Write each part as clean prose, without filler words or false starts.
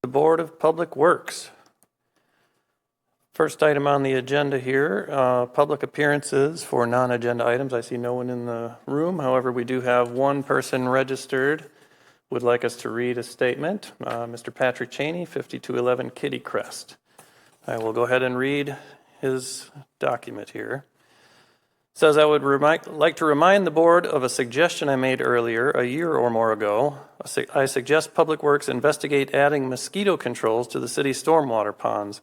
the Board of Public Works. First item on the agenda here, public appearances for non-agenda items. I see no one in the room. However, we do have one person registered would like us to read a statement. Mr. Patrick Cheney, 5211 Kitty Crest. I will go ahead and read his document here. It says, I would like to remind the board of a suggestion I made earlier, a year or more ago. I suggest Public Works investigate adding mosquito controls to the city's stormwater ponds.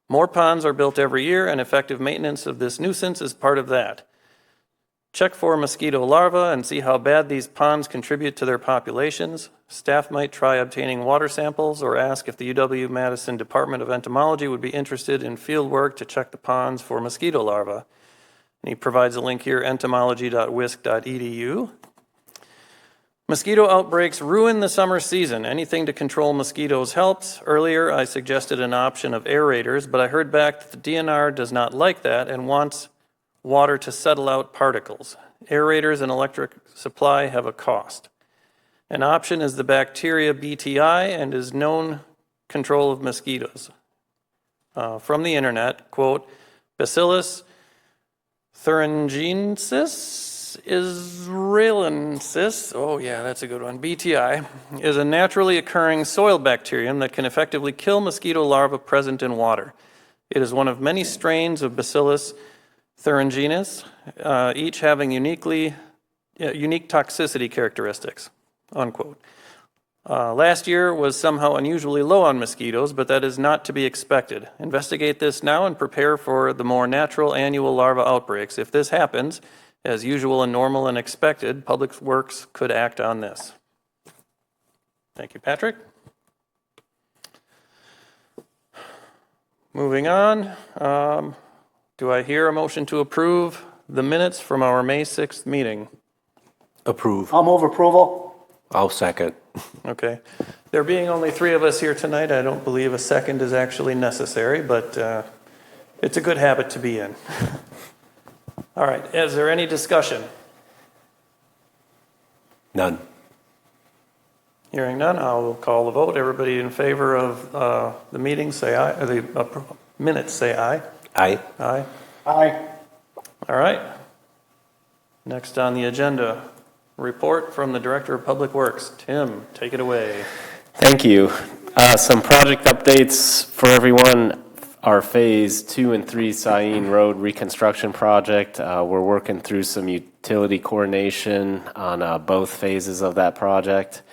More ponds are built every year, and effective maintenance of this nuisance is part of that. Check for mosquito larvae and see how bad these ponds contribute to their populations. Staff might try obtaining water samples or ask if the UW-Madison Department of Entomology would be interested in field work to check the ponds for mosquito larvae. And he provides a link here, entomology.wisc.edu. Mosquito outbreaks ruin the summer season. Anything to control mosquitoes helps. Earlier, I suggested an option of aerators, but I heard back that the DNR does not like that and wants water to settle out particles. Aerators and electric supply have a cost. An option is the bacteria BTI and is known control of mosquitoes. From the internet, quote, Bacillus thuringiensis israelensis, oh yeah, that's a good one, BTI, is a naturally occurring soil bacterium that can effectively kill mosquito larvae present in water. It is one of many strains of Bacillus thuringiensis, each having unique toxicity characteristics, unquote. Last year was somehow unusually low on mosquitoes, but that is not to be expected. Investigate this now and prepare for the more natural annual larva outbreaks. If this happens, as usual and normal and expected, Public Works could act on this. Thank you, Patrick. Moving on, do I hear a motion to approve the minutes from our May 6th meeting? Approve. I'll move approval. I'll second. Okay. There being only 3 of us here tonight, I don't believe a second is actually necessary, but it's a good habit to be in. All right. Is there any discussion? None. Hearing none, I will call the vote. Everybody in favor of the meeting, say aye. Or the minutes, say aye. Aye. Aye. Aye. All right. Next on the agenda, report from the Director of Public Works. Tim, take it away. Thank you. Some project updates for everyone. Our Phase 2 and 3 Sain Road reconstruction project. We're working through some utility coordination on both phases of that project.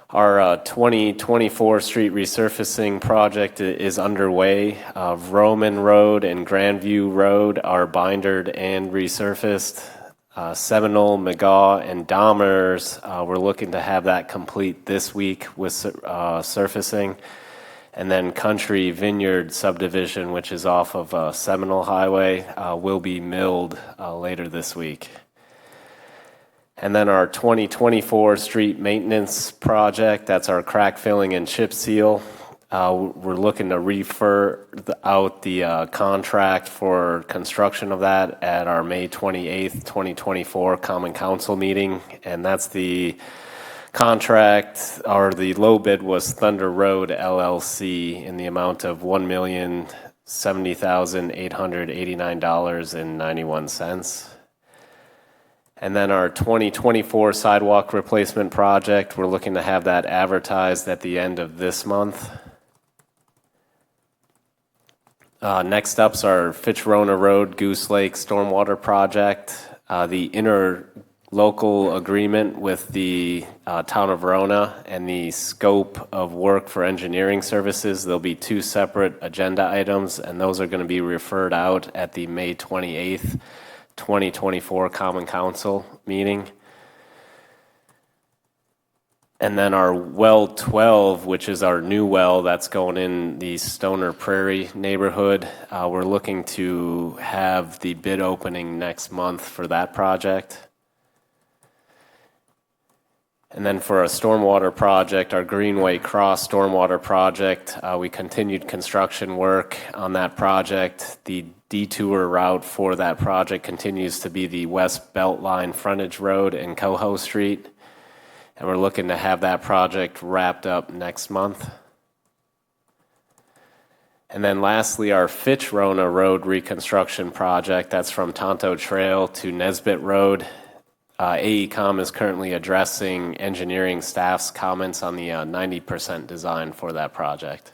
Our 2024 street resurfacing project is underway. Roman Road and Grandview Road are bindered and resurfaced. Seminole, McGaw, and Dahmers, we're looking to have that complete this week with surfacing. And then Country Vineyard subdivision, which is off of Seminole Highway, will be milled later this week. And then our 2024 street maintenance project, that's our crack filling and chip seal. We're looking to refer out the contract for construction of that at our May 28th, 2024 Common Council meeting. And that's the contract, or the low bid was Thunder Road LLC in the amount of $1,070,889.91. And then our 2024 sidewalk replacement project, we're looking to have that advertised at the end of this month. Next up's our Fitchburg Road Goose Lake Stormwater Project. The interlocal agreement with the town of Verona and the scope of work for engineering services. There'll be 2 separate agenda items, and those are going to be referred out at the May 28th, 2024 Common Council meeting. And then our well 12, which is our new well that's going in the Stoner Prairie neighborhood, we're looking to have the bid opening next month for that project. And then for a stormwater project, our Greenway Cross stormwater project, we continued construction work on that project. The detour route for that project continues to be the West Beltline frontage road and Coho Street. And we're looking to have that project wrapped up next month. And then lastly, our Fitchburg Road reconstruction project, that's from Tonto Trail to Nesbitt Road. AECom is currently addressing engineering staff's comments on the 90% design for that project.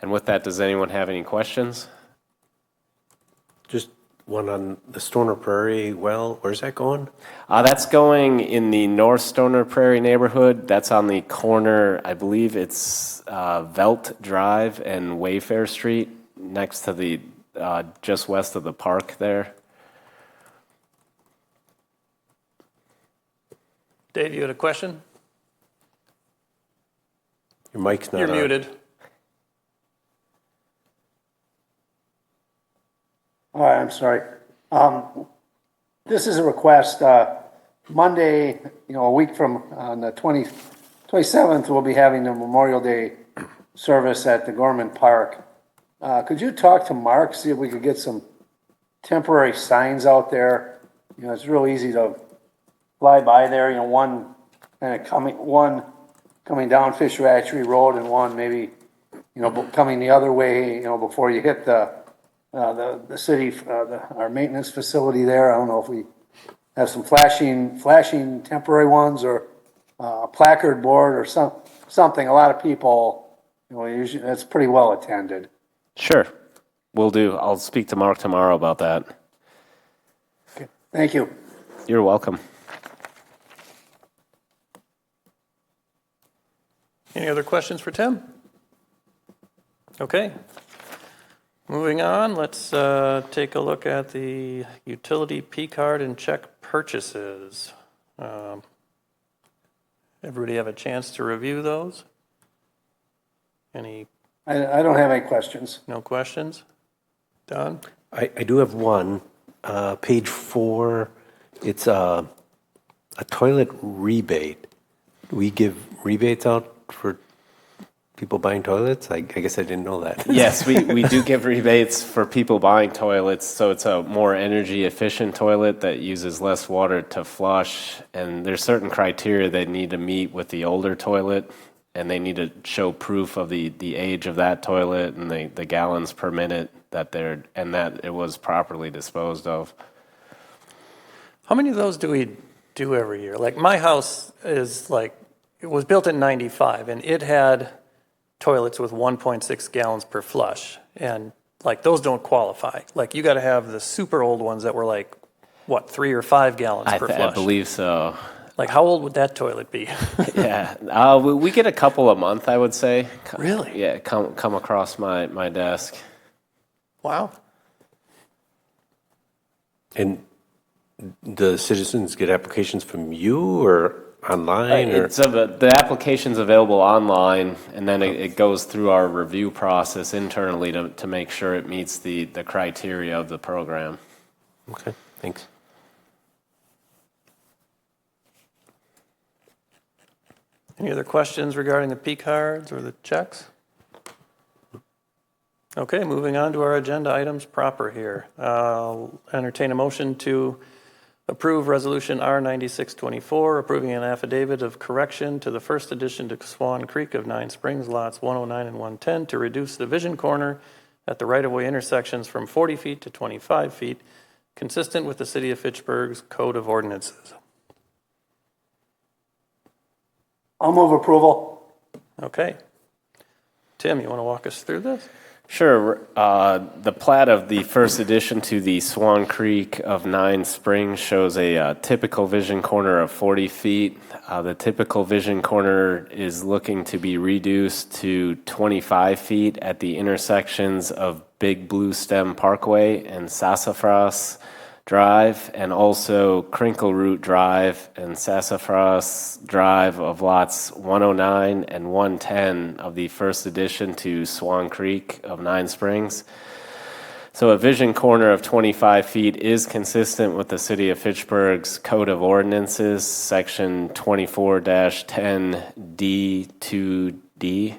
And with that, does anyone have any questions? Just one on the Stoner Prairie well. Where's that going? That's going in the North Stoner Prairie neighborhood. That's on the corner, I believe it's Velt Drive and Wayfair Street, next to the, just west of the park there. Dave, you had a question? Your mic's not You're on. muted. All right, I'm sorry. This is a request. Monday, a week from on the 27th, we'll be having the Memorial Day service at the Gorman Park. Could you talk to Mark, see if we could get some temporary signs out there? It's real easy to fly by there. One coming down Fish Hatchery Road, and one maybe coming the other way. Before you hit the city, our maintenance facility there. I don't know if we have some flashing temporary ones, or a placard board or something. A lot of people, usually that's pretty well attended. Sure, will do. I'll speak to Mark tomorrow about that. Okay, thank you. You're welcome. Any other questions for Tim? Okay. Moving on, let's take a look at the utility P card and check purchases. Everybody have a chance to review those? Any? I don't have any questions. No questions? Don? I do have one. Page 4, it's a toilet rebate. Do we give rebates out for people buying toilets? I guess I didn't know that. Yes, we do give rebates for people buying toilets, so it's a more energy efficient toilet that uses less water to flush, and there's certain criteria they need to meet with the older toilet, and they need to show proof of the age of that toilet and the gallons per minute that it was properly disposed of. How many of those do we do every year? Like my house is it was built in 95, and it had toilets with 1.6 gallons per flush, and those don't qualify. You got to have the super old ones that were 3 or 5 gallons per flush. I believe so. How old would that toilet be? Yeah, we get a couple a month, I would say. Really? Yeah, come across my desk. Wow. And the citizens get applications from you or online? The application's available online, and then it goes through our review process internally to make sure it meets the criteria of the program. Okay, thanks. Any other questions regarding the P cards or the checks? Okay, moving on to our agenda items proper here. I'll entertain a motion to approve Resolution R9624, approving an affidavit of correction to the first addition to Swan Creek of 9 Springs, lots 109 and 110, to reduce the vision corner at the right-of-way intersections from 40 feet to 25 feet, consistent with the City of Fitchburg's Code of Ordinances. I'll move approval. Okay. Tim, you want to walk us through this? Sure. The plat of the first addition to the Swan Creek of 9 Springs shows a typical vision corner of 40 feet. The typical vision corner is looking to be reduced to 25 feet at the intersections of Big Blue Stem Parkway and Sassafras Drive, and also Crinkle Root Drive and Sassafras Drive of lots 109 and 110 of the first addition to Swan Creek of 9 Springs. So a vision corner of 25 feet is consistent with the City of Fitchburg's Code of Ordinances, Section 24-10D2D.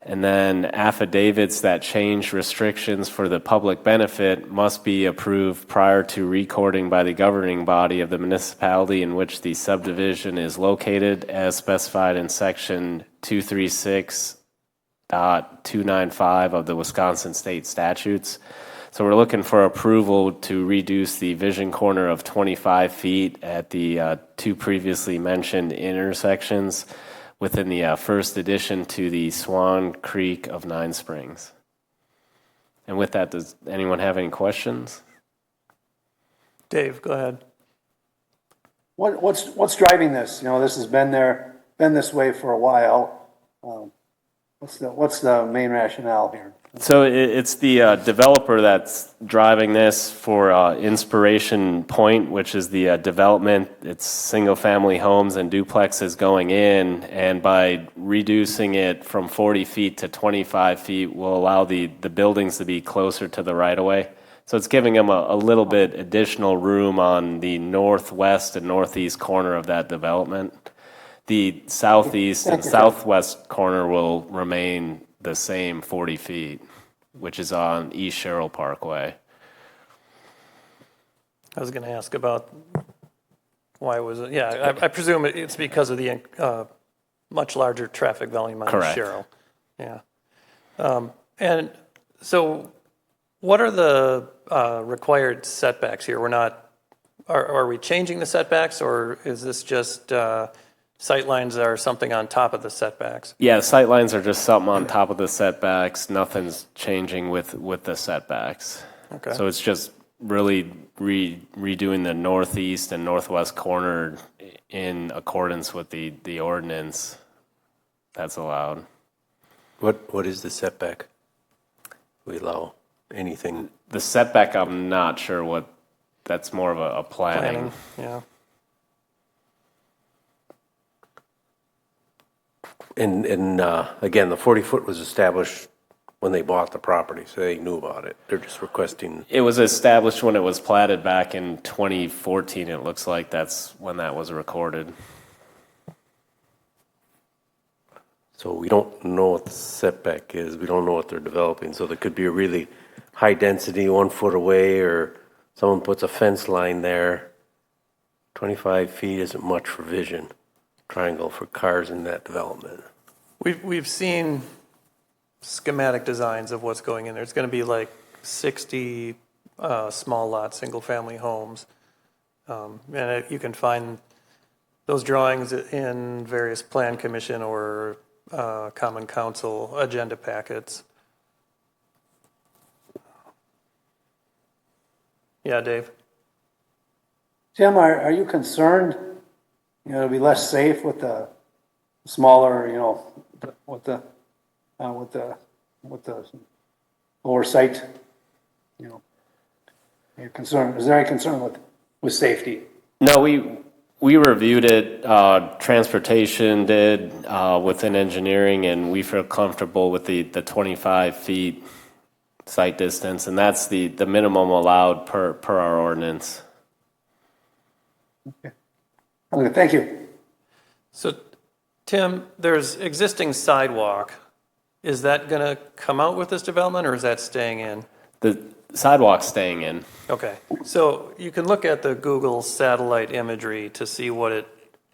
And then affidavits that change restrictions for the public benefit must be approved prior to recording by the governing body of the municipality in which the subdivision is located, as specified in Section 236 295 of the Wisconsin state statutes. So we're looking for approval to reduce the vision corner of 25 feet at the two previously mentioned intersections within the first addition to the Swan Creek of Nine Springs. And with that, does anyone have any questions? Dave, go ahead. What's driving this? You know, this has been this way for a while. What's the main rationale here? So it's the developer that's driving this for Inspiration Point, which is the development. It's single-family homes and duplexes going in, and by reducing it from 40 feet to 25 feet will allow the buildings to be closer to the right-of-way. So it's giving them a little bit additional room on the northwest and northeast corner of that development. The southeast and southwest corner will remain the same 40 feet, which is on East Sherrill Parkway. I was going to ask about why was it? Yeah, I presume it's because of the much larger traffic volume on Correct. Sherrill. Yeah. And so what are the required setbacks here? Are we changing the setbacks, or is this just sightlines are something on top of the setbacks? Yeah, sightlines are just something on top of the setbacks. Nothing's changing with the setbacks. Okay. So it's just really redoing the northeast and northwest corner in accordance with the ordinance that's allowed. What is the setback? We allow anything. The setback, I'm not sure what. That's more of a planning. Yeah. And again, the 40-foot was established when they bought the property, so they knew about it. They're just requesting. It was established when it was platted back in 2014. It looks like that's when that was recorded. So we don't know what the setback is. We don't know what they're developing. So there could be a really high density 1 foot away, or someone puts a fence line there. 25 feet isn't much for vision triangle for cars in that development. We've seen schematic designs of what's going in there. It's going to be like 60 small lot, single-family homes. You can find those drawings in various plan commission or common council agenda packets. Yeah, Dave? Tim, are you concerned, you know, it'll be less safe with the smaller, you know, with the oversight, you know? Are you concerned, is there any concern with safety? No, we reviewed it. Transportation did within engineering, and we feel comfortable with the 25 feet site distance, and that's the minimum allowed per our ordinance. Okay, thank you. So, Tim, there's existing sidewalk. Is that going to come out with this development, or is that staying in? The sidewalk's staying in. Okay, so you can look at the Google satellite imagery to see what it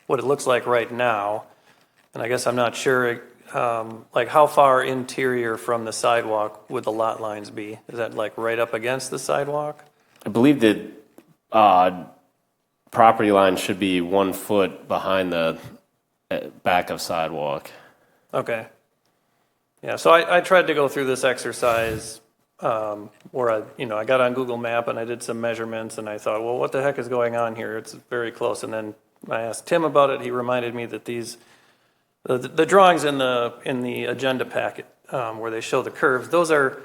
looks like right now, and I guess I'm not sure, like how far interior from the sidewalk would the lot lines be? Is that like right up against the sidewalk? I believe the property line should be 1 foot behind the back of sidewalk. Okay. Yeah, so I tried to go through this exercise where I got on Google Map and I did some measurements and I thought, well, what the heck is going on here? It's very close. And then I asked Tim about it. He reminded me that the drawings in the agenda packet where they show the curves, those are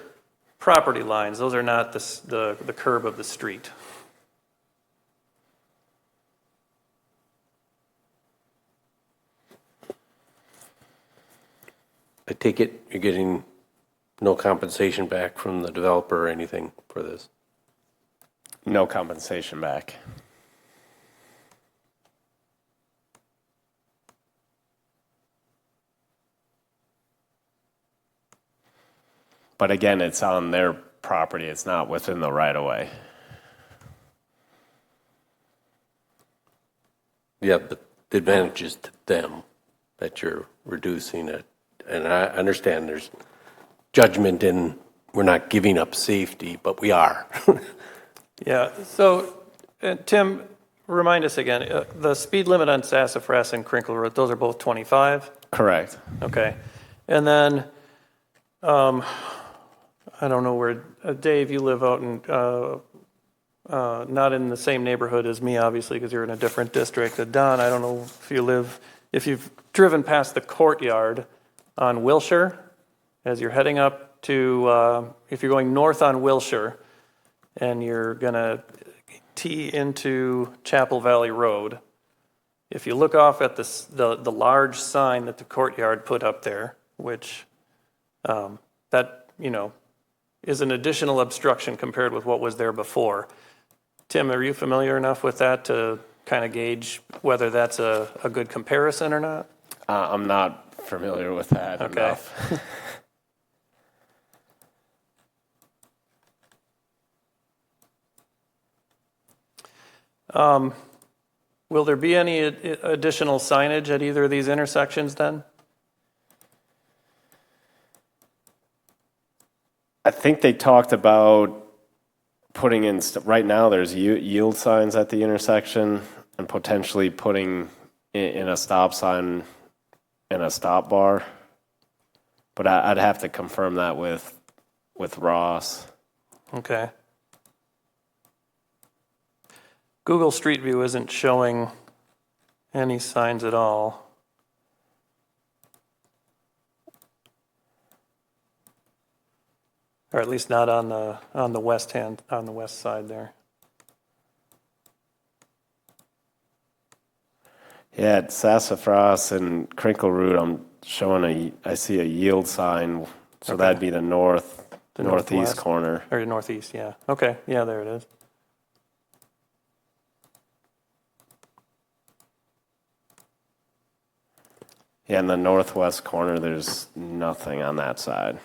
property lines. Those are not the curb of the street. I take it you're getting no compensation back from the developer or anything for this? No compensation back. But again, it's on their property. It's not within the right-of-way. Yeah, but the advantage is to them that you're reducing a And I understand there's judgment in we're not giving up safety, but we are. Yeah, so, Tim, remind us again, the speed limit on Sassafras and Crinkle Road, those are both 25? Correct. Okay. And then, I don't know where, Dave, you live out in, not in the same neighborhood as me, obviously, because you're in a different district. Don, I don't know if you've driven past the courtyard on Wilshire, as you're heading up to, if you're going north on Wilshire, and you're gonna tee into Chapel Valley Road, if you look off at the large sign that the courtyard put up there, which that, is an additional obstruction compared with what was there before. Tim, are you familiar enough with that to kind of gauge whether that's a good comparison or not? I'm not familiar with that enough. Will there be any additional signage at either of these intersections then? I think they talked about putting in, right now there's yield signs at the intersection and potentially putting in a stop sign and a stop bar. But I'd have to confirm that with Ross. Okay. Google Street View isn't showing any signs at all. Or at least not on the west side there. Yeah, at Sassafras and Crinkle Root, I'm showing I see a yield sign, so Okay. that'd be the northeast northwest corner. Or northeast, yeah. Okay, yeah, there it is. Yeah, in the northwest corner, there's nothing on that side.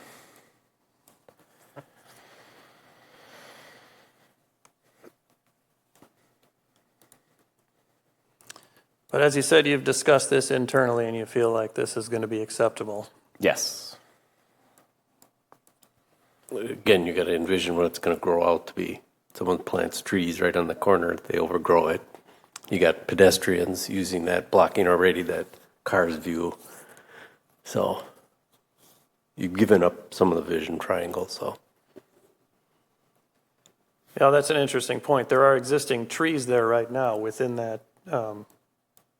But as you said, you've discussed this internally and you feel like this is going to be acceptable. Yes. Again, you got to envision what it's going to grow out to be. Someone plants trees right on the corner, they overgrow it. You got pedestrians using that, blocking already that car's view. So you've given up some of the vision triangle, so. Yeah, that's an interesting point. There are existing trees there right now within that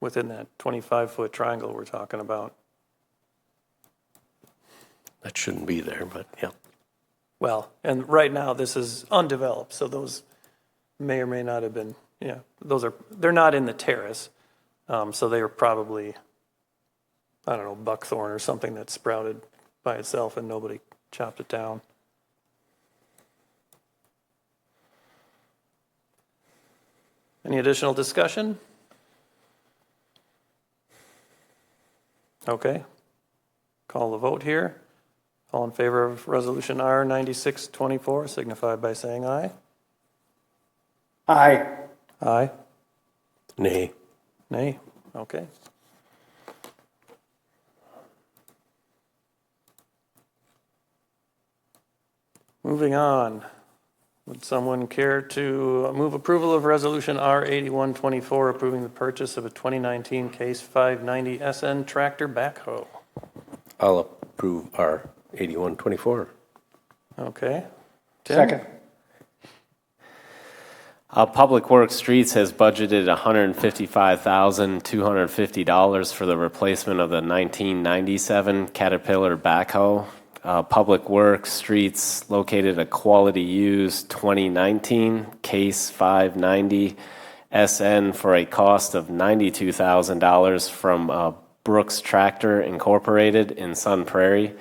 25-foot triangle we're talking about. That shouldn't be there, but yeah. Well, and right now this is undeveloped, so those may or may not have been, they're not in the terrace. So they are probably, I don't know, buckthorn or something that sprouted by itself and nobody chopped it down. Any additional discussion? Okay. Call the vote here. All in favor of Resolution R 9624 signify by saying aye. Aye. Aye. Nay. Nay. Okay. Moving on. Would someone care to move approval of Resolution R 8124 approving the purchase of a 2019 Case 590 SN tractor backhoe? I'll approve R 8124. Okay. Tim? Second. Public Works Streets has budgeted $155,250 for the replacement of the 1997 Caterpillar backhoe. Public Works Streets located a quality used 2019 Case 590 SN for a cost of $92,000 from Brooks Tractor Incorporated in Sun Prairie.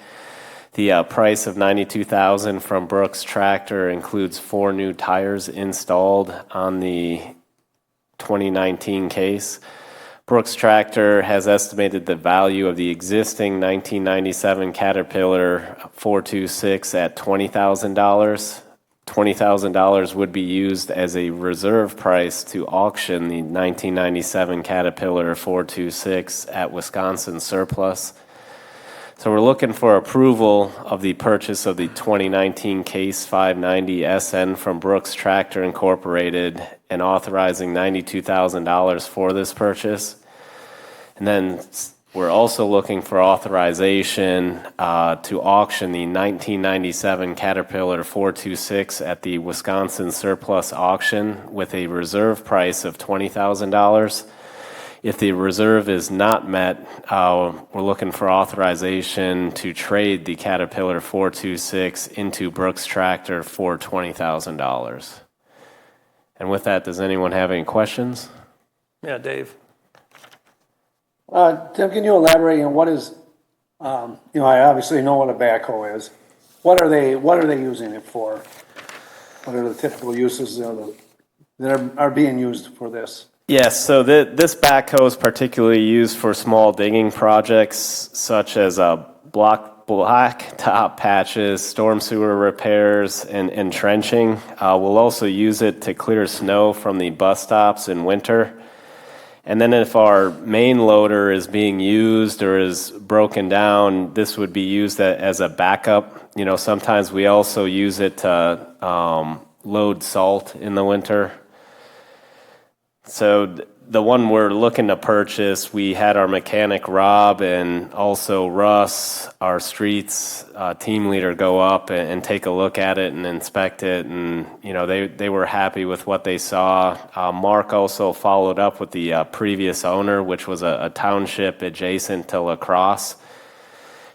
The price of $92,000 from Brooks Tractor includes 4 new tires installed on the 2019 case. Brooks Tractor has estimated the value of the existing 1997 Caterpillar 426 at $20,000. $20,000 would be used as a reserve price to auction the 1997 Caterpillar 426 at Wisconsin surplus. So we're looking for approval of the purchase of the 2019 Case 590 SN from Brooks Tractor Incorporated and authorizing $92,000 for this purchase. And then we're also looking for authorization to auction the 1997 Caterpillar 426 at the Wisconsin Surplus Auction with a reserve price of $20,000. If the reserve is not met, we're looking for authorization to trade the Caterpillar 426 into Brooks Tractor for $20,000. And with that, does anyone have any questions? Yeah, Dave. Tim, can you elaborate on what is, I obviously know what a backhoe is. What are they using it for? What are the typical uses that are being used for this? Yes, so this backhoe is particularly used for small digging projects such as black top patches, storm sewer repairs, and trenching. We'll also use it to clear snow from the bus stops in winter. And then if our main loader is being used or is broken down, this would be used as a backup. Sometimes we also use it to load salt in the winter. So the one we're looking to purchase, we had our mechanic Rob and also Russ, our streets team leader, go up and take a look at it and inspect it. And, they were happy with what they saw. Mark also followed up with the previous owner, which was a township adjacent to La Crosse,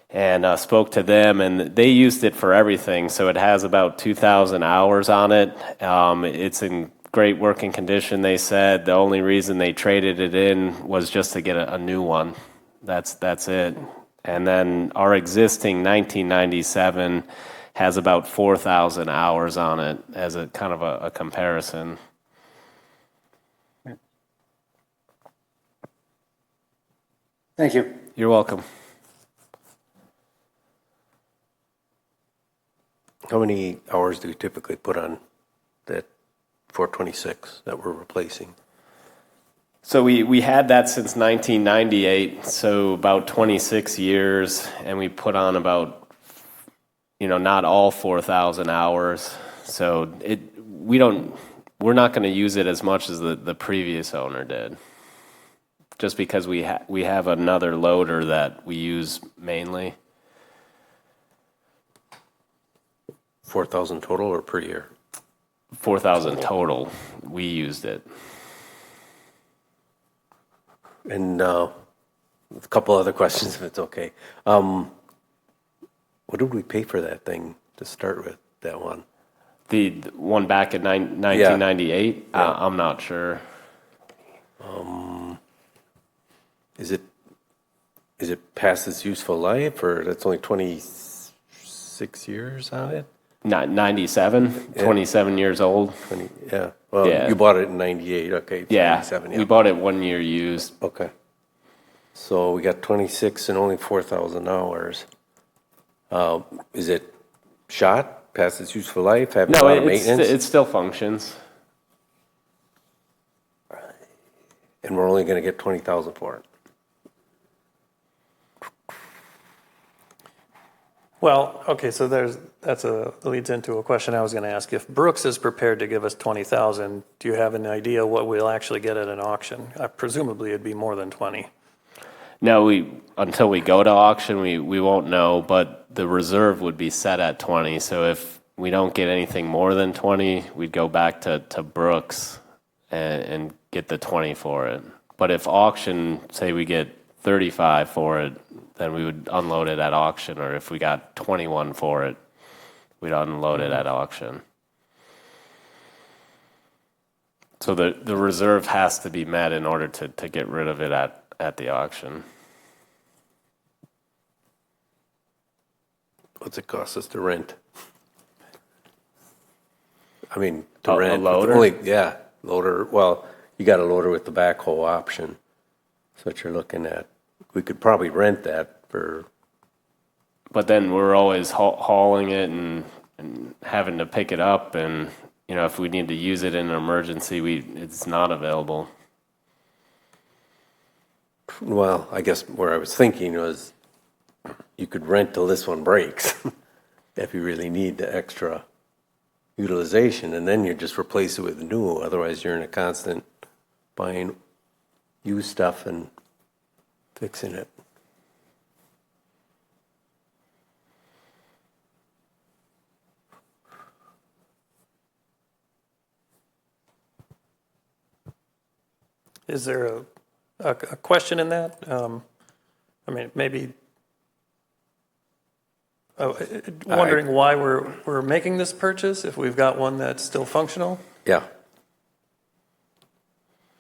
and spoke to them, and they used it for everything. So it has about 2,000 hours on it. It's in great working condition, they said. The only reason they traded it in was just to get a new one. That's it. And then our existing 1997 has about 4,000 hours on it as a kind of a comparison. Thank you. You're welcome. How many hours do you typically put on that 426 that we're replacing? So we had that since 1998, so about 26 years, and we put on about, not all 4,000 hours. So we're not going to use it as much as the previous owner did, just because we have another loader that we use mainly. 4,000 total or per year? 4,000 total. We used it. And a couple other questions, if it's okay. What did we pay for that thing to start with, that one? The one back in 1998? Yeah. I'm not sure. Is it past its useful life, or that's only 26 years on it? 97, 27 years old. Yeah. Well, Yeah. you bought it in 98. Okay. Yeah, 97, we bought it 1 year used. Okay. So we got 26 and only 4,000 hours. Is it shot past its useful life? Have a No, lot of maintenance? it still functions. And we're only going to get 20,000 for it. Well, okay, so that leads into a question I was going to ask. If Brooks is prepared to give us 20,000, do you have an idea what we'll actually get at an auction? Presumably it'd be more than 20. No, until we go to auction, we won't know, but the reserve would be set at 20. So if we don't get anything more than 20, we'd go back to Brooks and get the 20 for it. But if auction, say we get 35 for it, then we would unload it at auction. Or if we got 21 for it, we'd unload it at auction. So the reserve has to be met in order to get rid of it at the auction. What's it cost us to rent? I mean, to A rent. loader? Loader. Well, you got a loader with the backhoe option. That's what you're looking at. We could probably rent that for. But then we're always hauling it and having to pick it up, and if we need to use it in an emergency, it's not available. Well, I guess where I was thinking was, you could rent till this one breaks if you really need the extra utilization, and then you just replace it with new. Otherwise, you're in a constant buying used stuff and fixing it. Is there a question in that? I mean, maybe wondering why we're making this purchase if we've got one that's still functional? Yeah.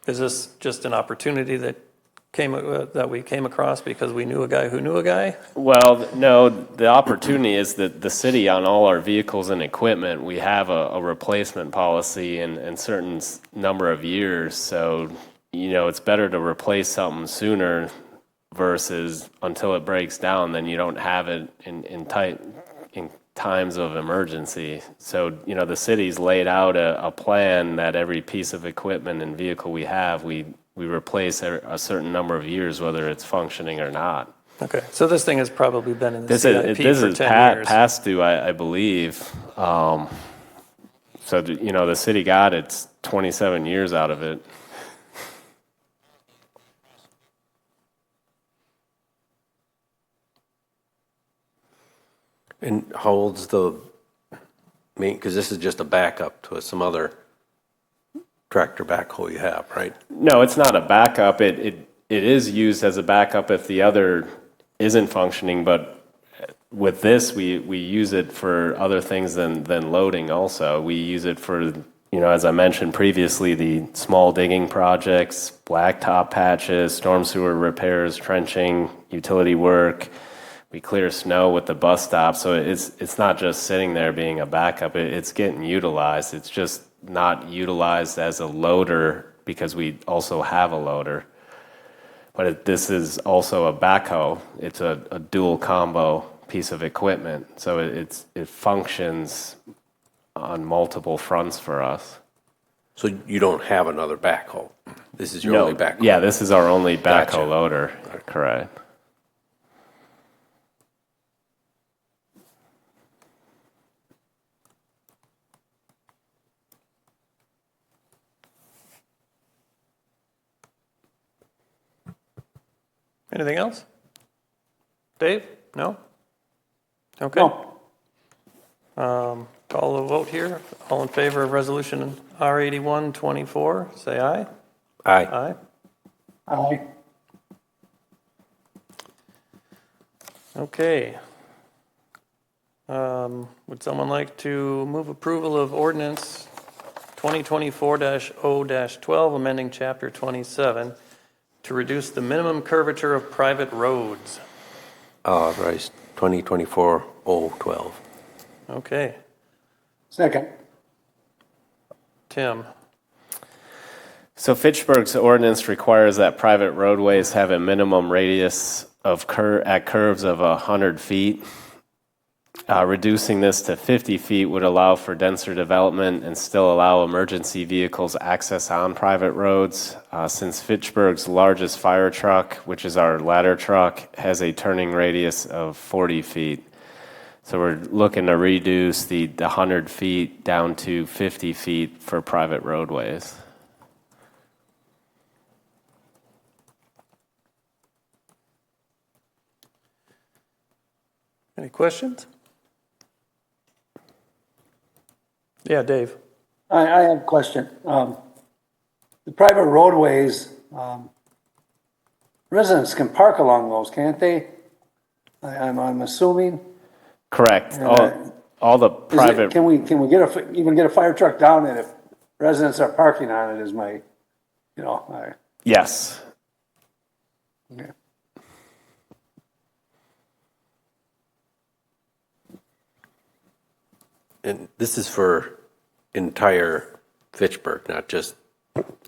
Is this just an opportunity that we came across because we knew a guy who knew a guy? Well, no, the opportunity is that the city, on all our vehicles and equipment, we have a replacement policy in certain number of years. So, it's better to replace something sooner versus until it breaks down, then you don't have it in times of emergency. So, the city's laid out a plan that every piece of equipment and vehicle we have, we replace a certain number of years, whether it's functioning or not. Okay, so this thing has probably been in the This CIP is for 10 years. past due, I believe. So, the city got its 27 years out of it. And how old's the main, because this is just a backup to some other tractor backhoe you have, right? No, it's not a backup. It is used as a backup if the other isn't functioning, but with this, we use it for other things than loading also. We use it for, as I mentioned previously, the small digging projects, blacktop patches, storm sewer repairs, trenching, utility work. We clear snow with the bus stop, so it's not just sitting there being a backup. It's getting utilized. It's just not utilized as a loader because we also have a loader. But this is also a backhoe. It's a dual combo piece of equipment, so it functions on multiple fronts for us. So you don't have another backhoe. This is your only backhoe. Yeah, this is our only backhoe Gotcha. loader. Correct. Anything else? Dave? No? Okay. No. Call the vote here. All in favor of resolution R8124, say aye. Aye. Aye. Aye. Okay. Would someone like to move approval of ordinance 2024-0-12, amending chapter 27 to reduce the minimum curvature of private roads? Right, 2024-012. Okay. Second. Tim? So Fitchburg's ordinance requires that private roadways have a minimum radius of at curves of 100 feet. Reducing this to 50 feet would allow for denser development and still allow emergency vehicles access on private roads. Since Fitchburg's largest fire truck, which is our ladder truck, has a turning radius of 40 feet. So we're looking to reduce the 100 feet down to 50 feet for private roadways. Any questions? Yeah, Dave. I have a question. The private roadways, residents can park along those, can't they? I'm assuming. Correct. All the private. Can we even get a fire truck down it if residents are parking on it is my, Yes. okay. And this is for entire Fitchburg, not just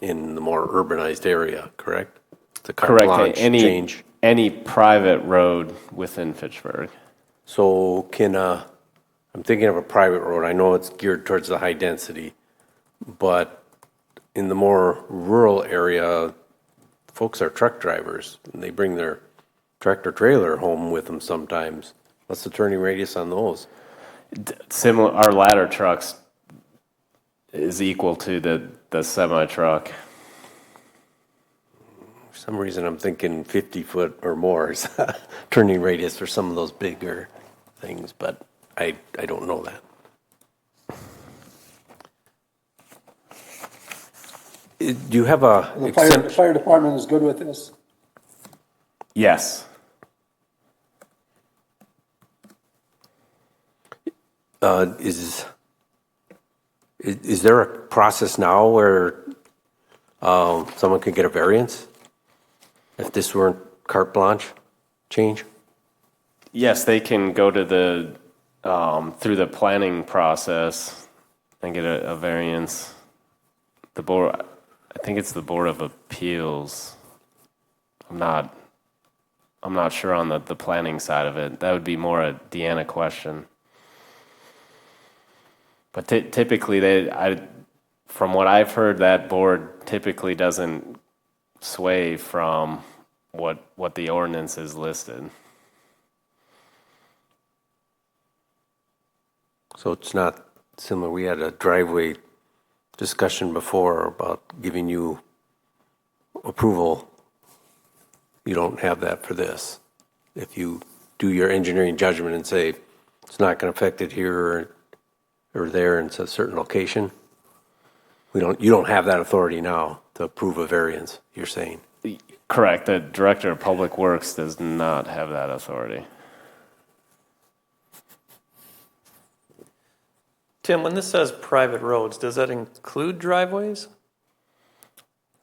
in the more urbanized area, correct? The carte blanche change. Any private road within Fitchburg. So I'm thinking of a private road. I know it's geared towards the high density, but in the more rural area, folks are truck drivers and they bring their tractor trailer home with them sometimes. What's the turning radius on those? Similar, our ladder trucks is equal to the semi truck. For some reason, I'm thinking 50 foot or more is turning radius for some of those bigger things, but I don't know that. Do you have a The fire department is good with this? Yes. Is there a process now where someone could get a variance if this weren't carte blanche change? Yes, they can go to the through the planning process and get a variance. The board, I think it's the Board of Appeals. I'm not sure on the planning side of it. That would be more a Deanna question. But typically, from what I've heard, that board typically doesn't sway from what the ordinance is listed. So it's not similar. We had a driveway discussion before about giving you approval. You don't have that for this. If you do your engineering judgment and say it's not going to affect it here or there in a certain location, you don't have that authority now to approve a variance, you're saying. Correct. The Director of Public Works does not have that authority. Tim, when this says private roads, does that include driveways?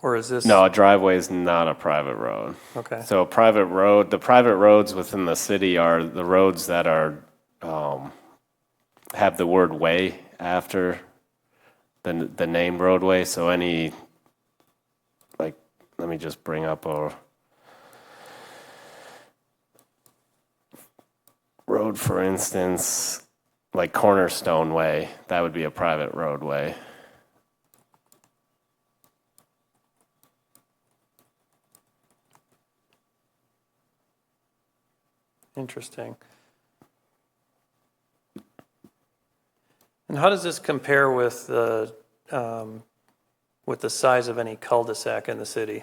Or is this? No, a driveway is not a private road. Okay. So a private road, the private roads within the city are the roads that are have the word way after the name roadway. So any, like, let me just bring up a road, for instance, like Cornerstone Way, that would be a private roadway. Interesting. And how does this compare with the size of any cul-de-sac in the city?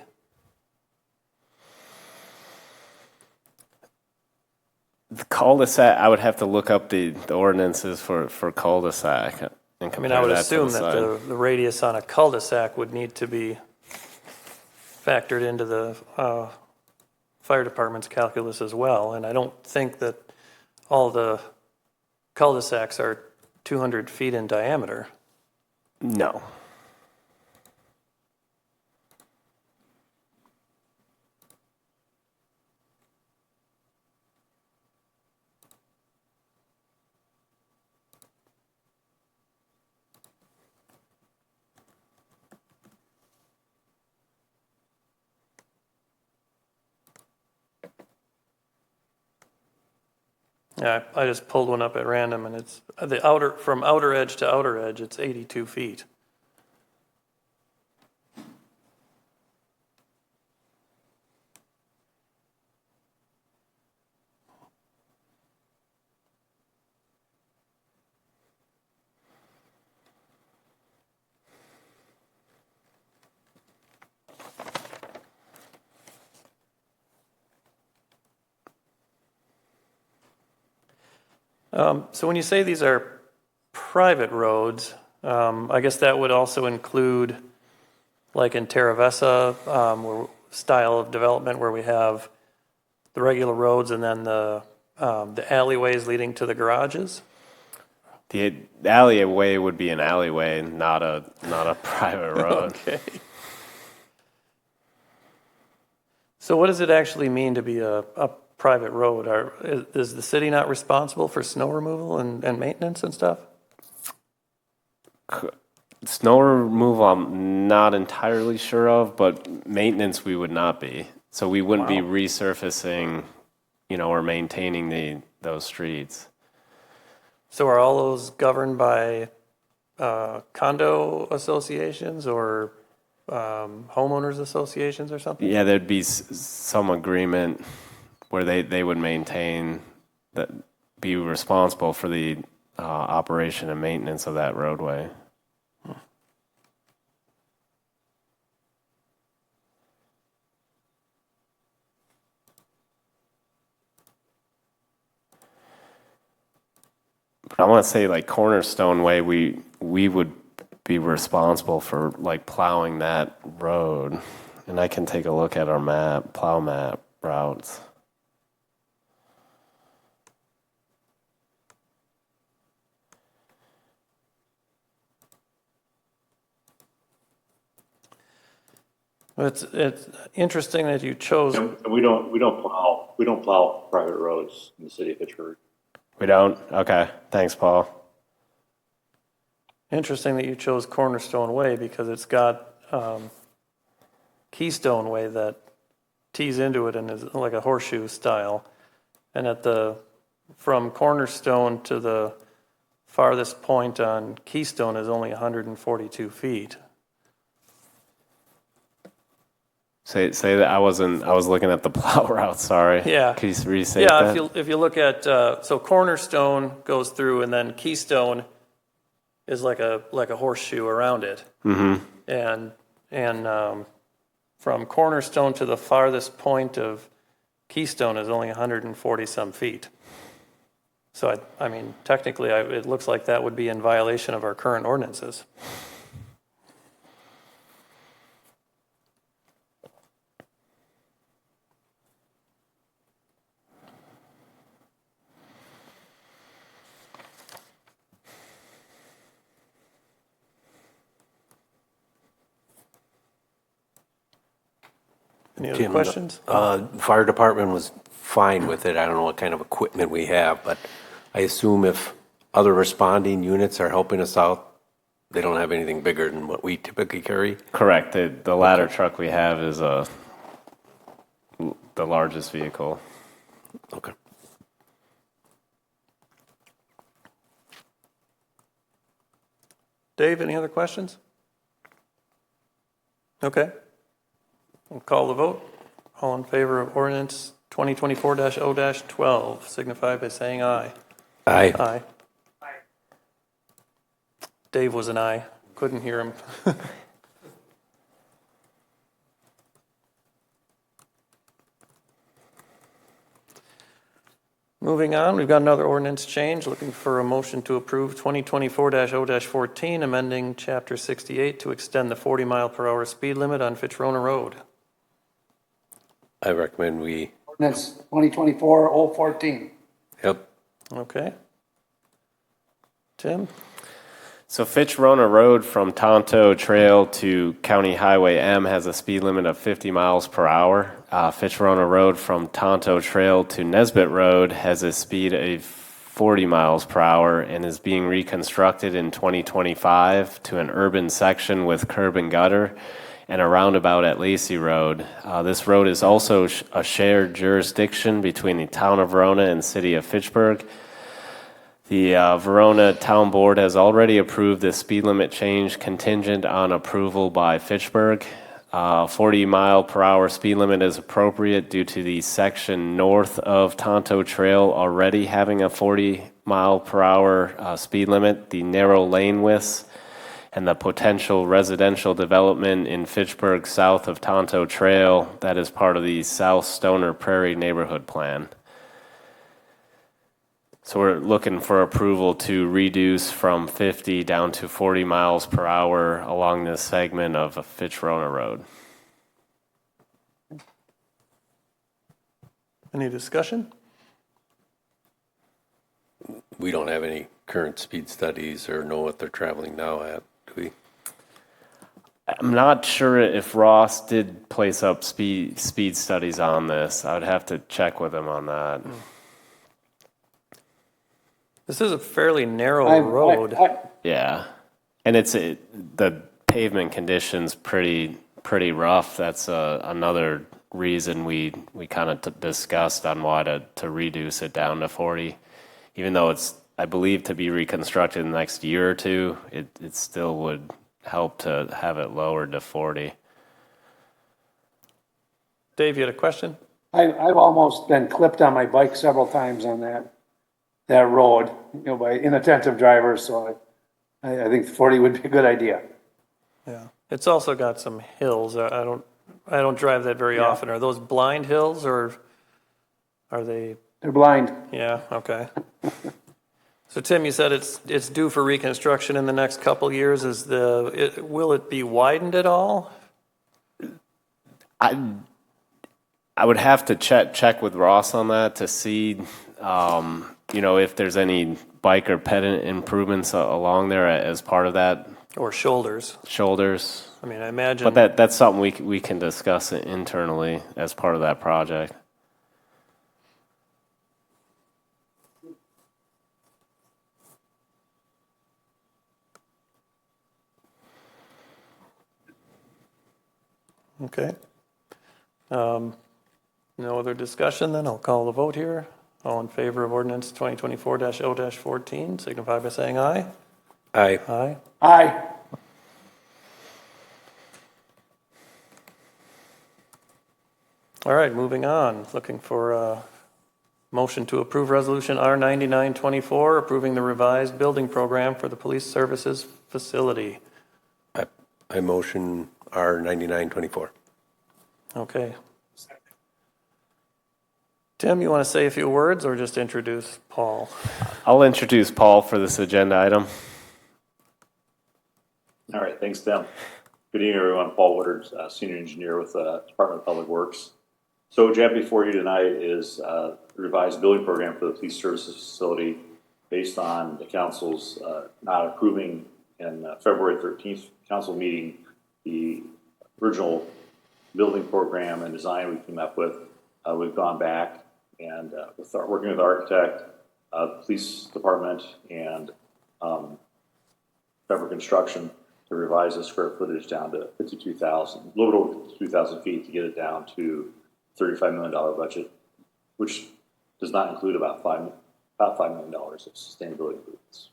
The cul-de-sac, I would have to look up the ordinances for cul-de-sac and compare I mean, I would that to assume the that side. the radius on a cul-de-sac would need to be factored into the fire department's calculus as well. And I don't think that all the cul-de-sacs are 200 feet in diameter. No. Yeah, I just pulled one up at random, and it's from outer edge to outer edge, it's 82 feet. So when you say these are private roads, I guess that would also include, like in Terra Vesa, style of development where we have the regular roads and then the alleyways leading to the garages. The alleyway would be an alleyway, not a private road. Okay. So what does it actually mean to be a private road? Is the city not responsible for snow removal and maintenance and stuff? Snow removal, I'm not entirely sure of, but maintenance we would not be. So we wouldn't be resurfacing, or maintaining those streets. So are all those governed by condo associations or homeowners associations or something? Yeah, there'd be some agreement where they would maintain that, be responsible for the operation and maintenance of that roadway. But I want to say, like, Cornerstone Way, we would be responsible for like plowing that road. And I can take a look at our plow map routes. It's interesting that you chose. And we don't plow private roads in the city of Fitchburg. We don't? Okay. Thanks, Paul. Interesting that you chose Cornerstone Way because it's got Keystone Way that tees into it and is like a horseshoe style. And from Cornerstone to the farthest point on Keystone is only 142 feet. Say that I was looking at the plow route, sorry. Yeah. Could you restate that? Yeah, if you look at, so Cornerstone goes through and then Keystone is like a horseshoe around it. Mm-hmm. And from Cornerstone to the farthest point of Keystone is only 140 some feet. So I mean, technically, it looks like that would be in violation of our current ordinances. Any other Tim, questions? Fire department was fine with it. I don't know what kind of equipment we have, but I assume if other responding units are helping us out, they don't have anything bigger than what we typically carry? Correct. The ladder truck we have is the largest vehicle. Okay. Dave, any other questions? Okay. We'll call the vote. All in favor of ordinance 2024-0-12, signify by saying aye. Aye. Aye. Dave was an aye. Couldn't hear him. Moving on, we've got another ordinance change. Looking for a motion to approve 2024-0-14, amending Chapter 68 to extend the 40-mile-per-hour speed limit on Fitchburg Road. I recommend we, Ordinance 2024-014. yep. Okay. Tim? So Fitch-Rona Road from Tonto Trail to County Highway M has a speed limit of 50 miles per hour. Fitch-Rona Road from Tonto Trail to Nesbitt Road has a speed of 40 miles per hour and is being reconstructed in 2025 to an urban section with curb and gutter and a roundabout at Lacey Road. This road is also a shared jurisdiction between the town of Verona and city of Fitchburg. The Verona Town Board has already approved the speed limit change contingent on approval by Fitchburg. 40-mile-per-hour speed limit is appropriate due to the section north of Tonto Trail already having a 40-mile-per-hour speed limit, the narrow lane widths, and the potential residential development in Fitchburg south of Tonto Trail that is part of the South Stoner Prairie Neighborhood Plan. So we're looking for approval to reduce from 50 down to 40 miles per hour along this segment of Fitch-Rona Road. Any discussion? We don't have any current speed studies or know what they're traveling now at, do we? I'm not sure if Ross did place up speed studies on this. I would have to check with him on that. This is a fairly narrow road. Yeah, and the pavement condition's pretty rough. That's another reason we kind of discussed on why to reduce it down to 40, even though it's, I believe, to be reconstructed in the next year or two. It still would help to have it lowered to 40. Dave, you had a question? I've almost been clipped on my bike several times on that road, by inattentive drivers, so I think 40 would be a good idea. Yeah. It's also got some hills. I don't drive that very often. Are those blind hills or are they? They're blind. Yeah, okay. So Tim, you said it's due for reconstruction in the next couple years. Will it be widened at all? I would have to check with Ross on that to see, if there's any bike or ped improvements along there as part of that. Or shoulders? Shoulders. I mean, I imagine. But that's something we can discuss internally as part of that project. Okay. No other discussion, then I'll call the vote here. All in favor of ordinance 2024-0-14, signify by saying aye. Aye. Aye. Aye. All right, moving on. Looking for a motion to approve resolution R9924, approving the revised building program for the police services facility. I motion R9924. Okay. Tim, you want to say a few words or just introduce Paul? I'll introduce Paul for this agenda item. All right, thanks, Tim. Good evening, everyone. Paul Woodard, Senior Engineer with the Department of Public Works. So what you have before you tonight is a revised building program for the police services facility based on the council's not approving in February 13th council meeting the original building program and design we came up with. We've gone back and working with the architect, the police department, and Fitchburg construction to revise the square footage down to 52,000, a little over 52,000 feet to get it down to $35 million budget, which does not include about $5 million of sustainability improvements.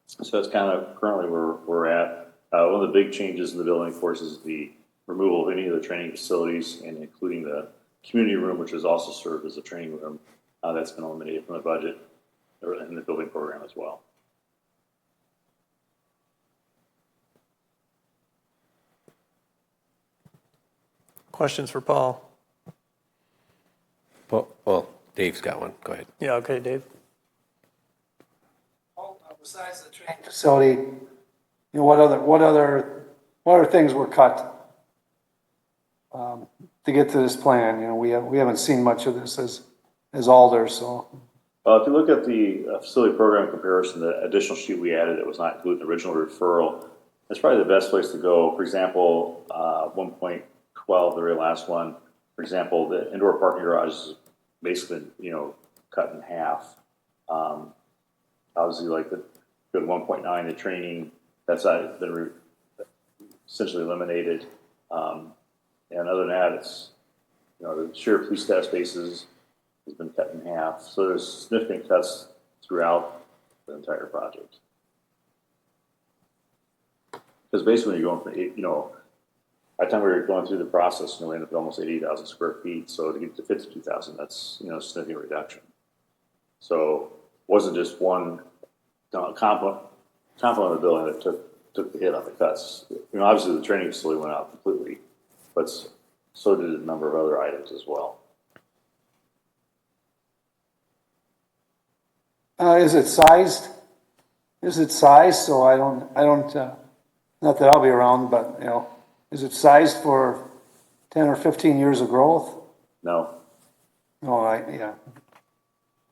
So that's kind of currently where we're at. One of the big changes in the building, of course, is the removal of any of the training facilities, and including the community room, which has also served as a training room. That's been eliminated from the budget in the building program as well. Questions for Paul? Well, Dave's got one. Go ahead. Yeah, okay, Dave. Besides the training facility, what other things were cut to get to this plan? We haven't seen much of this as Alder, so. If you look at the facility program comparison, the additional sheet we added that was not included in the original referral, that's probably the best place to go. For example, 1.12, the very last one, for example, the indoor parking garage is basically, cut in half. Obviously, like the 1.9, the training, that's been essentially eliminated. And other than that, it's, the shared police staff spaces has been cut in half. So there's significant cuts throughout the entire project. Because basically when you're going from, by the time we were going through the process, we ended up at almost 80,000 square feet. So to get to 52,000, that's, a significant reduction. So it wasn't just one component of the building that took the hit on the cuts. Obviously the training facility went out completely, but so did a number of other items as well. Is it sized? So I don't, not that I'll be around, but, is it sized for 10 or 15 years of growth? No. No, yeah.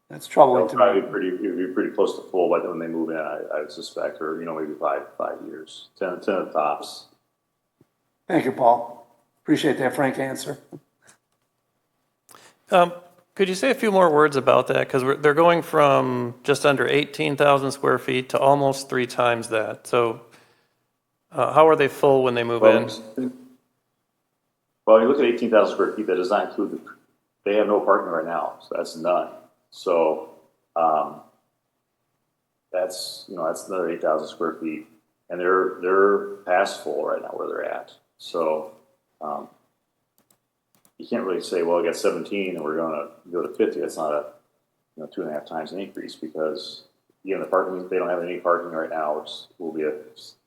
That's troubling to me. It'd be pretty close to full by when they move in, I would suspect, or, maybe five years, 10 at the tops. Thank you, Paul. Appreciate that frank answer. Could you say a few more words about that? Because they're going from just under 18,000 square feet to almost 3 times that. So how are they full when they move in? Well, you look at 18,000 square feet, that does not include they have no parking right now, so that's none. So that's another 8,000 square feet, and they're past full right now where they're at. So you can't really say, well, I got 17 and we're going to go to 50. That's not a 2.5 times an increase because again, the parking, they don't have any parking right now, which will be a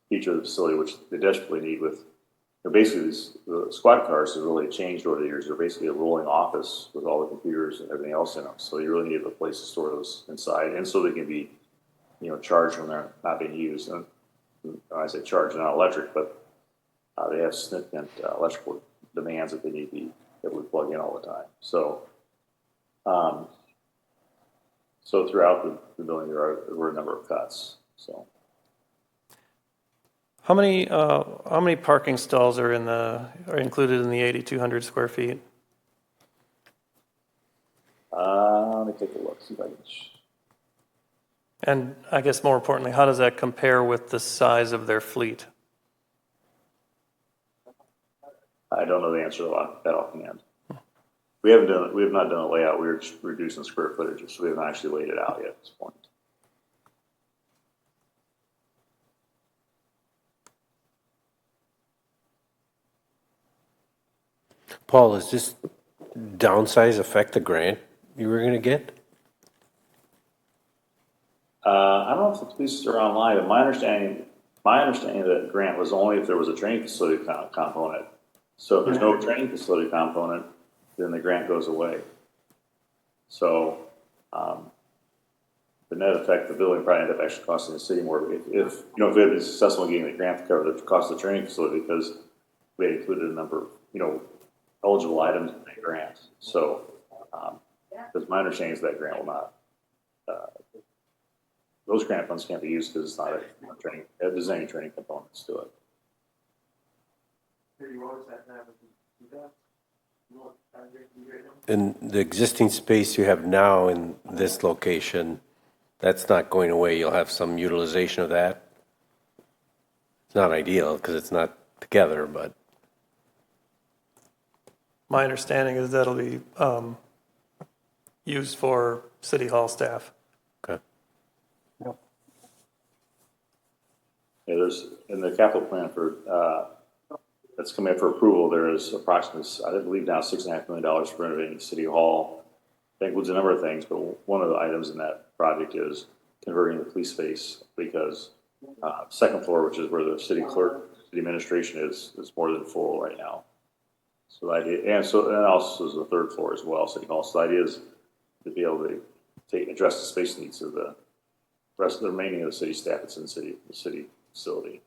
feature of the facility, which they desperately need with. Basically, the squad cars have really changed over the years. They're basically a rolling office with all the computers and everything else in them. So you really need a place to store those inside, and so they can be, charged when they're not being used. And when I say charged, not electric, but they have significant electrical demands that they need to be able to plug in all the time. So, so throughout the building, there were a number of cuts. So. How many parking stalls are included in the 8,200 square feet? Let me take a look. See if I can. And I guess more importantly, how does that compare with the size of their fleet? I don't know the answer to that offhand. We have not done a layout. We're just reducing square footage, so we haven't actually laid it out yet at this point. Paul, does this downsize affect the grant you were going to get? I don't know if the pieces are online, but my understanding of that grant was only if there was a training facility component. So if there's no training facility component, then the grant goes away. So the net effect, the building probably ended up actually costing the city more. If we had been successful in getting the grant to cover the cost of the training facility, because we had included a number of eligible items in that grant. So, because my understanding is that grant will not. Those grant funds can't be used because it's not a training. There's any training components to it. And the existing space you have now in this location, that's not going away. You'll have some utilization of that. It's not ideal because it's not together, but. My understanding is that'll be used for City Hall staff. Okay. Yeah, there's in the capital plan for that's coming up for approval. There is approximately, I believe, now $6.5 million for renovating City Hall. That includes a number of things, but one of the items in that project is converting the police space because second floor, which is where the city clerk, city administration is more than full right now. So the idea, and also is the third floor as well, City Hall. So the idea is to be able to address the space needs of the rest of the remaining of the city staff that's in the city facility.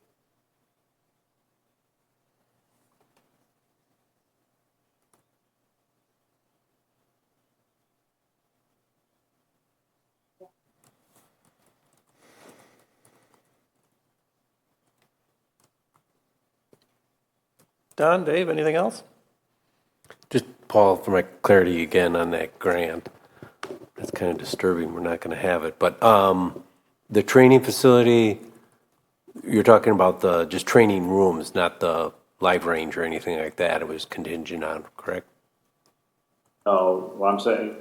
Don, Dave, anything else? Just, Paul, for my clarity again on that grant, that's kind of disturbing. We're not going to have it. But the training facility, you're talking about the just training rooms, not the live range or anything like that. It was contingent on, correct? No, what I'm saying,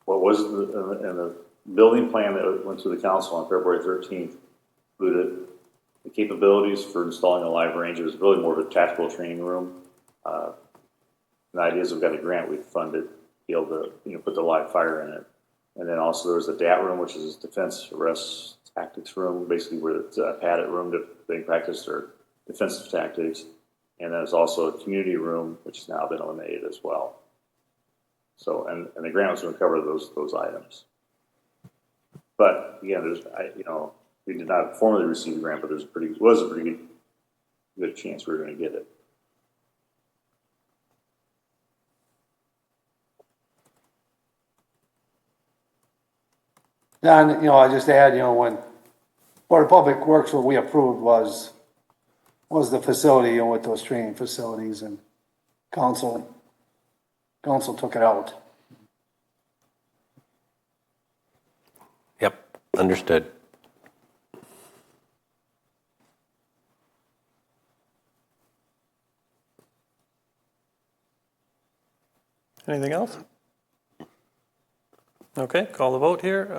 what was in the building plan that went to the council on February 13th included the capabilities for installing a live range. It was really more of a tactical training room. The idea is we've got a grant we funded to be able to put the live fire in it. And then also there was a DAT room, which is defense arrest tactics room, basically where it's a padded room to being practiced or defensive tactics. And then there's also a community room, which has now been eliminated as well. So, and the grant was going to cover those items. But again, we did not formally receive the grant, but was a pretty good chance we were going to get it. Yeah, and I just add, when Board of Public Works, what we approved was the facility, with those training facilities, and council took it out. Yep, understood. Anything else? Okay, call the vote here.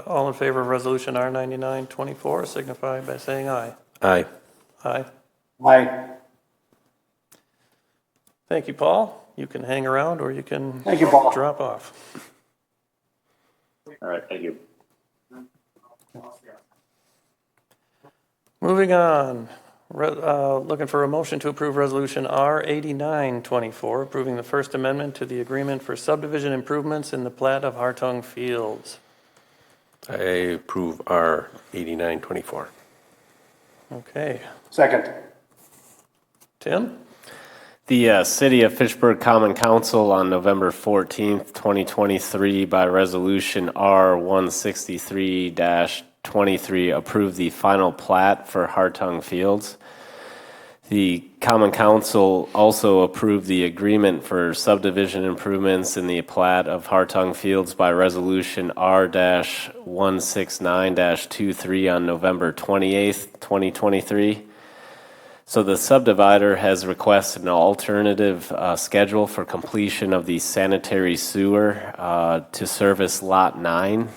All in favor of resolution R9924 signify by saying aye. Aye. Aye. Aye. Thank you, Paul. You can hang around or you can Thank you, Paul. drop off. All right, thank you. Moving on, looking for a motion to approve Resolution R8924, approving the First Amendment to the Agreement for Subdivision Improvements in the Plat of Hartung Fields. I approve R 8924. Okay. Second. Tim? The City of Fitchburg Common Council on November 14th, 2023, by Resolution R163-23, approved the final plat for Hartung Fields. The Common Council also approved the agreement for subdivision improvements in the plat of Hartung Fields by Resolution R-169-23 on November 28th, 2023. So the subdivider has requested an alternative schedule for completion of the sanitary sewer to service Lot 9,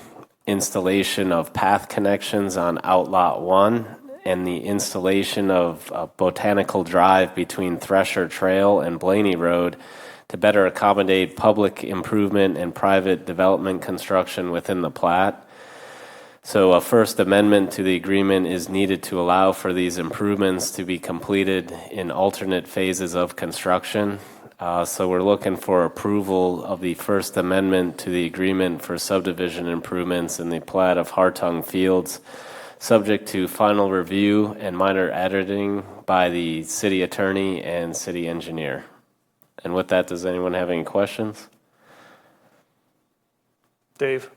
installation of path connections on Outlot 1, and the installation of Botanical Drive between Thresher Trail and Blaney Road to better accommodate public improvement and private development construction within the plat. So a First Amendment to the agreement is needed to allow for these improvements to be completed in alternate phases of construction. So we're looking for approval of the First Amendment to the agreement for subdivision improvements in the plat of Hartung Fields, subject to final review and minor editing by the city attorney and city engineer. And with that, does anyone have any questions? Dave?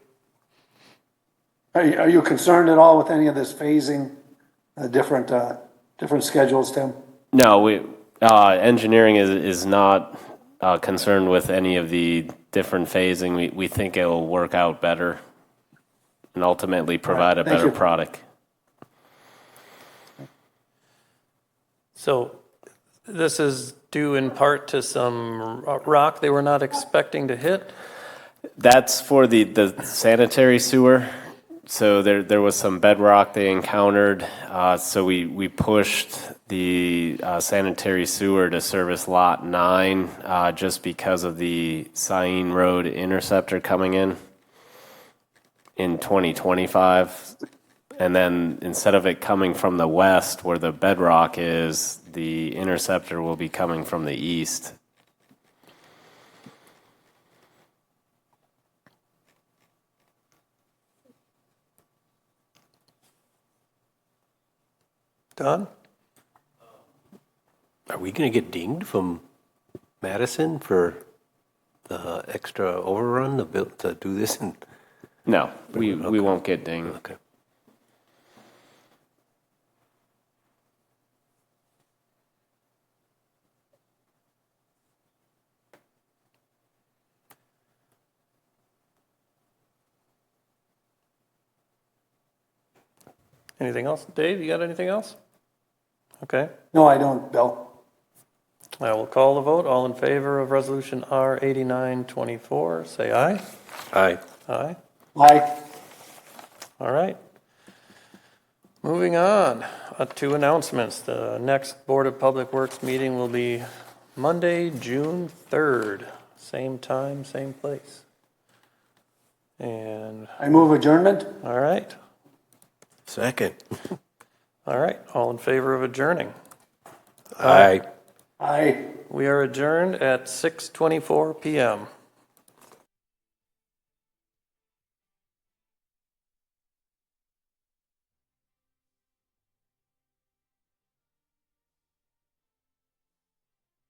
Are you concerned at all with any of this phasing, different schedules, Tim? No, engineering is not concerned with any of the different phasing. We think it will work out better and ultimately provide a better product. So this is due in part to some rock they were not expecting to hit? That's for the sanitary sewer. So there was some bedrock they encountered, so we pushed the sanitary sewer to service Lot 9 just because of the Sain Road interceptor coming in 2025. And then instead of it coming from the west where the bedrock is, the interceptor will be coming from the east. Don? Are we going to get dinged from Madison for the extra overrun to do this? No, we won't get dinged. Okay. Anything else? Dave, you got anything else? Okay. No, I don't, Bill. I will call the vote. All in favor of Resolution R8924, say aye. Aye. Aye. Aye. All right. Moving on to announcements. The next Board of Public Works meeting will be Monday, June 3rd. Same time, same place. And, I move adjournment. all right. Second. All right. All in favor of adjourning? Aye. Aye. We are adjourned at 6:24 p.m.